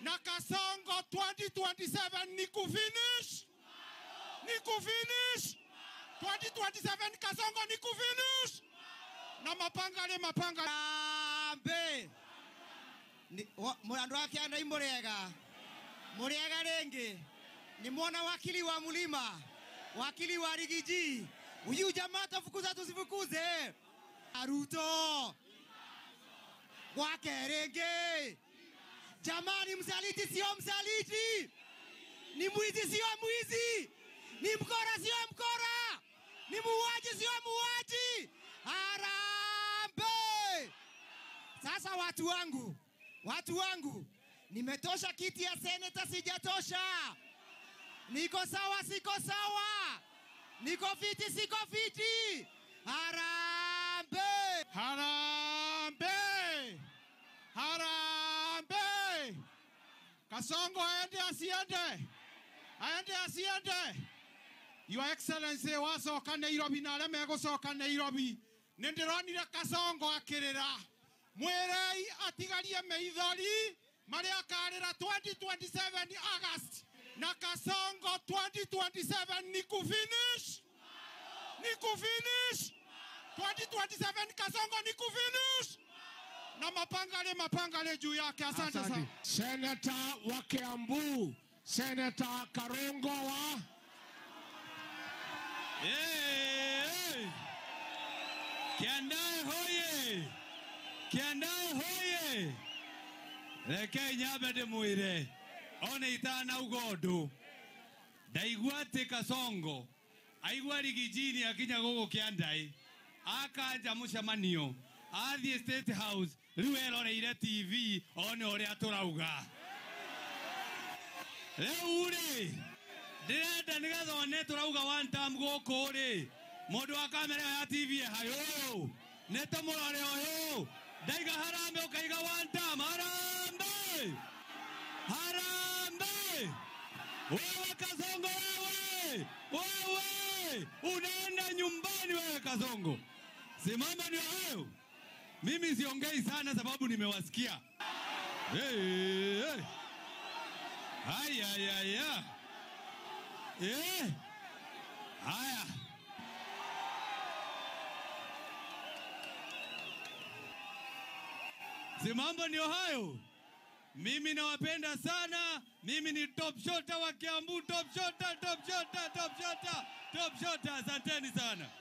Na Kasongo 2027 ni kufinish. Ni kufinish. 2027 Kasongo ni kufinish. Na mapangale. Ambe. Mwandu wake ana imurega. Murega rengi. Ni mwana wakili wa Mulima. Wakili wa Rigiji. Huyu jamaa tafukuza tusifukuze. Ruto. Wake rengi. Jamani, msaliti sio msaliti. Ni mwizi sio mwizi. Ni mkora sio mkora. Ni muuaji sio muuaji. Harambee! Sasa watu wangu, nimetosha kiti ya seneta sijatosha. Niko sawa siko sawa. Niko fiti siko fiti. Harambee! Harambee! Harambee! Kasongo aende asiende. Your Excellency wasoka Nairobi na arĩa megũcoka Nairobi. Nĩndĩronire Kasongo akĩrĩra. Mwĩrei atigarie meithori marĩa akarĩra 2027 August. Na Kasongo 2027 ni kufinish. Ni kufinish. 2027 Kasongo ni kufinish. Na mapangale juu yake. Asante sana. Senator wa Kiambu, Senator Karongo wa Kiandae hoye! Kiandae hoye! Reke nyabede mwire. One itana ugodu. Ndaigua ati Kasongo. Aigua Rigijini akinya gogo Kiandae. Akanja mucemanio. Athie State House. Riu eroreire TV. One uria turauga. Riu ri. Ndirenda nigetha one turauga one time goko ri. Mundu wa kamera ya TV hayo. Neto murore hoyo. Daiga harambe ukaiga one time. Harambe. Harambe. Wewe Kasongo wewe. Wewe. Unaenda nyumbani wewe Kasongo. Simama ni hayo. Mimi siongei sana sababu nimewasikia. Haya. Haya. Si mambo ni hayo. Mimi nawapenda sana. Mimi ni top shota wa Kiambu, top shota. Asanteni sana.